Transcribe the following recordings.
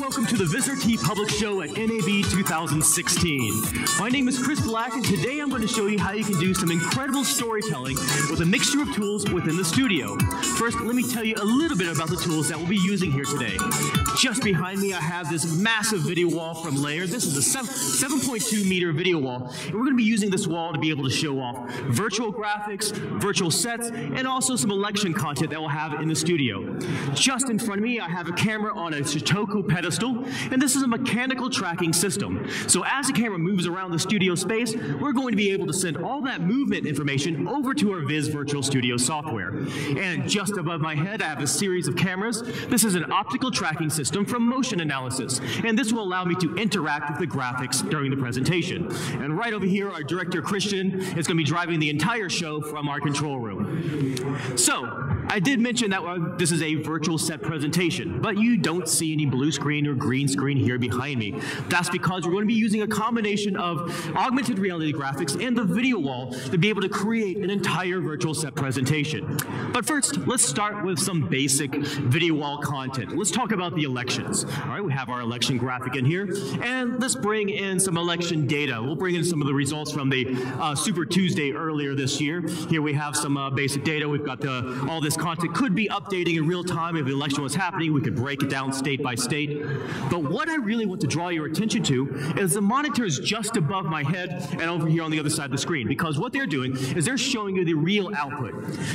welcome to the Vizrt Public Show at NAB 2016. My name is Chris Black, and today I'm going to show you how you can do some incredible storytelling with a mixture of tools within the studio. First, let me tell you a little bit about the tools that we'll be using here today. Just behind me, I have this massive video wall from Layer. This is a 7.2 meter video wall, and we're going to be using this wall to be able to show off virtual graphics, virtual sets, and also some election content that we'll have in the studio. Just in front of me, I have a camera on a Shitoku pedestal, and this is a mechanical tracking system. So as the camera moves around the studio space, we're going to be able to send all that movement information over to our Viz Virtual Studio software. And just above my head, I have a series of cameras. This is an optical tracking system from Motion Analysis, and this will allow me to interact with the graphics during the presentation. And right over here, our director, Christian, is going to be driving the entire show from our control room. So, I did mention that this is a virtual set presentation, but you don't see any blue screen or green screen here behind me. That's because we're going to be using a combination of augmented reality graphics and the video wall to be able to create an entire virtual set presentation. But first, let's start with some basic video wall content. Let's talk about the elections. All right, we have our election graphic in here, and let's bring in some election data. We'll bring in some of the results from the Super Tuesday earlier this year. Here we have some basic data. We've got all this content could be updating in real time. If the election was happening, we could break it down state by state. But what I really want to draw your attention to is the monitors just above my head and over here on the other side of the screen, because what they're doing is they're showing you the real output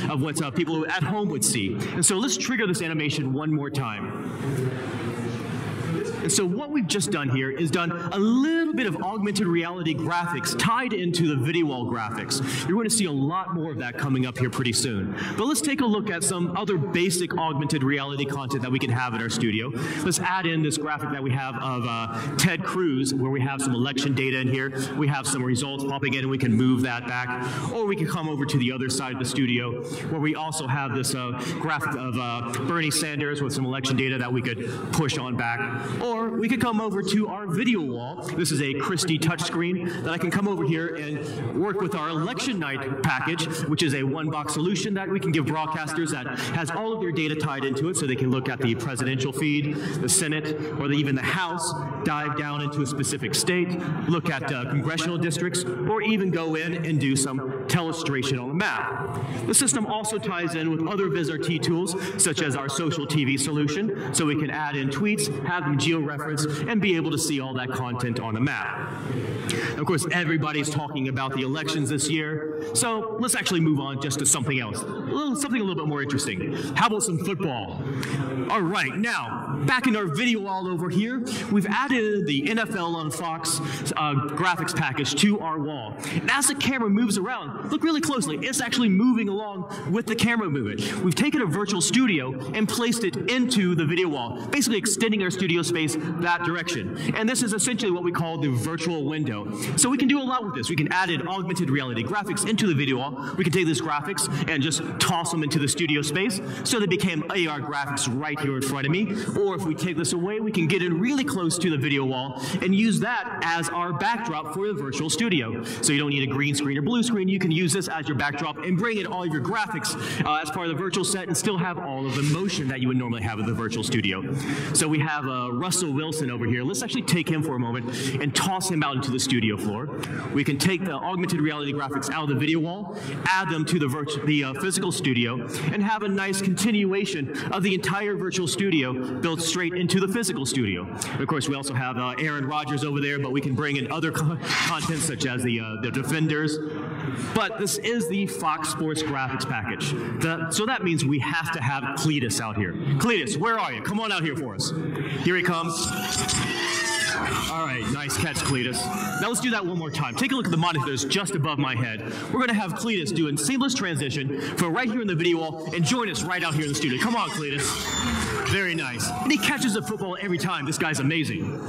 of what people at home would see. And so let's trigger this animation one more time. And so what we've just done here is done a little bit of augmented reality graphics tied into the video wall graphics. You're going to see a lot more of that coming up here pretty soon. But let's take a look at some other basic augmented reality content that we can have in our studio. Let's add in this graphic that we have of Ted Cruz, where we have some election data in here. We have some results popping in, and we can move that back. Or we can come over to the other side of the studio, where we also have this graphic of Bernie Sanders with some election data that we could push on back. Or we could come over to our video wall. This is a Christie touchscreen that I can come over here and work with our election night package, which is a one-box solution that we can give broadcasters that has all of their data tied into it, so they can look at the presidential feed, the Senate, or even the House, dive down into a specific state, look at congressional districts, or even go in and do some telestration on the map. The system also ties in with other Vizrt tools, such as our social TV solution, so we can add in tweets, have them geo-reference, and be able to see all that content on the map. Of course, everybody's talking about the elections this year, so let's actually move on just to something else, something a little bit more interesting. How about some football? All right, now, back in our video wall over here, we've added the NFL on Fox graphics package to our wall. And as the camera moves around, look really closely, it's actually moving along with the camera movement. We've taken a virtual studio and placed it into the video wall, basically extending our studio space that direction. And this is essentially what we call the virtual window. So we can do a lot with this. We can add in augmented reality graphics into the video wall. We can take these graphics and just toss them into the studio space, so they became AR graphics right here in front of me. Or if we take this away, we can get in really close to the video wall and use that as our backdrop for the virtual studio. So you don't need a green screen or blue screen. You can use this as your backdrop and bring in all of your graphics as part of the virtual set and still have all of the motion that you would normally have in the virtual studio. So we have Russell Wilson over here. Let's actually take him for a moment and toss him out into the studio floor. We can take the augmented reality graphics out of the video wall, add them to the physical studio, and have a nice continuation of the entire virtual studio built straight into the physical studio. And of course, we also have Aaron Rodgers over there, but we can bring in other content such as the Defenders. But this is the Fox Sports graphics package. So that means we have to have Cletus out here. Cletus, where are you? Come on out here for us. Here he comes. All right, nice catch, Cletus. Now let's do that one more time. Take a look at the monitors just above my head. We're going to have Cletus do a seamless transition from right here in the video wall and join us right out here in the studio. Come on, Cletus. Very nice. And he catches the football every time. This guy's amazing.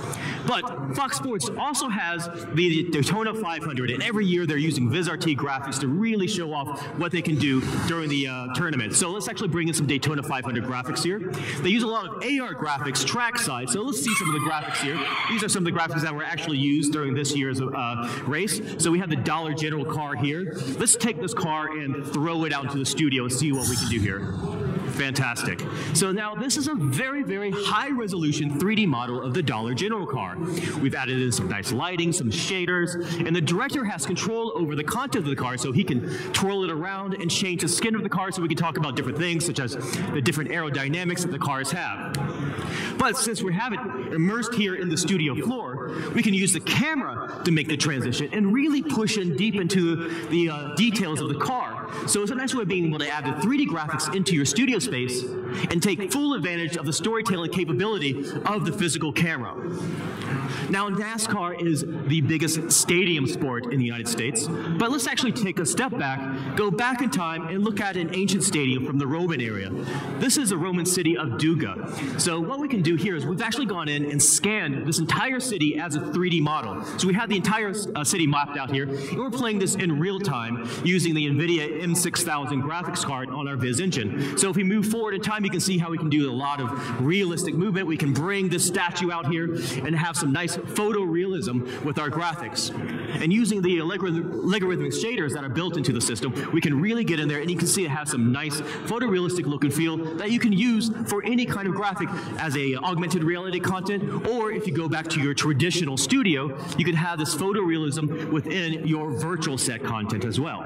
But Fox Sports also has the Daytona 500, and every year they're using Vizrt graphics to really show off what they can do during the tournament. So let's actually bring in some Daytona 500 graphics here. They use a lot of AR graphics trackside, so let's see some of the graphics here. These are some of the graphics that were actually used during this year's race. So we have the Dollar General car here. Let's take this car and throw it out into the studio and see what we can do here. Fantastic. So now this is a very, very high-resolution 3D model of the Dollar General car. We've added in some nice lighting, some shaders, and the director has control over the content of the car, so he can twirl it around and change the skin of the car so we can talk about different things, such as the different aerodynamics that the cars have. But since we have it immersed here in the studio floor, we can use the camera to make the transition and really push in deep into the details of the car. So it's a nice way of being able to add the 3D graphics into your studio space and take full advantage of the storytelling capability of the physical camera. Now, NASCAR is the biggest stadium sport in the United States, but let's actually take a step back, go back in time, and look at an ancient stadium from the Roman area. This is the Roman city of Duga. So what we can do here is we've actually gone in and scanned this entire city as a 3D model. So we have the entire city mapped out here, and we're playing this in real time using the NVIDIA M6000 graphics card on our Viz engine. So if we move forward in time, you can see how we can do a lot of realistic movement. We can bring this statue out here and have some nice photorealism with our graphics. And using the logarithmic shaders that are built into the system, we can really get in there, and you can see it has some nice photorealistic look and feel that you can use for any kind of graphic as a augmented reality content, or if you go back to your traditional studio, you can have this photorealism within your virtual set content as well.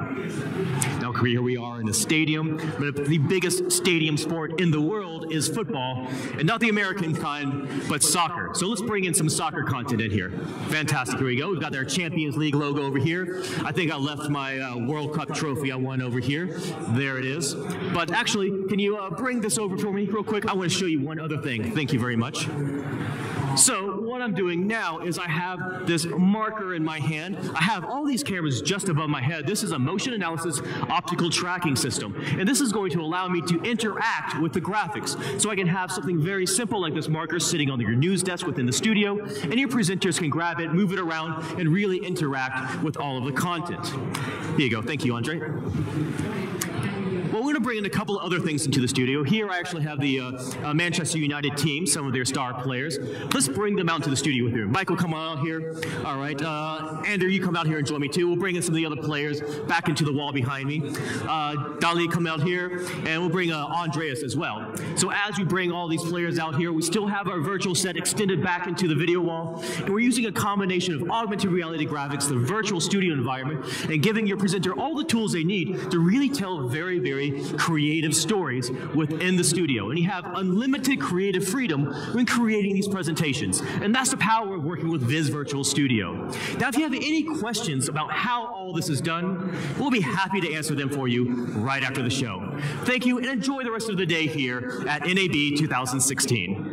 Now here we are in a stadium, but the biggest stadium sport in the world is football, and not the American kind, but soccer. So let's bring in some soccer content in here. Fantastic, here we go. We've got our Champions League logo over here. I think I left my World Cup trophy I won over here. There it is. But actually, can you bring this over for me real quick? I want to show you one other thing. Thank you very much. So what I'm doing now is I have this marker in my hand. I have all these cameras just above my head. This is a motion analysis optical tracking system. And this is going to allow me to interact with the graphics. So I can have something very simple like this marker sitting on your news desk within the studio, and your presenters can grab it, move it around, and really interact with all of the content. Here you go. Thank you, Andre. Well, we're going to bring in a couple of other things into the studio. Here I actually have the Manchester United team, some of their star players. Let's bring them out to the studio with you. Michael, come on out here. All right. Andrew, you come out here and join me too. We'll bring in some of the other players back into the wall behind me. Dali, come out here. And we'll bring Andreas as well. So as we bring all these players out here, we still have our virtual set extended back into the video wall. And we're using a combination of augmented reality graphics, the virtual studio environment, and giving your presenter all the tools they need to really tell very, very creative stories within the studio. And you have unlimited creative freedom when creating these presentations. And that's the power of working with Viz Virtual Studio. Now, if you have any questions about how all this is done, we'll be happy to answer them for you right after the show. Thank you, and enjoy the rest of the day here at NAB 2016.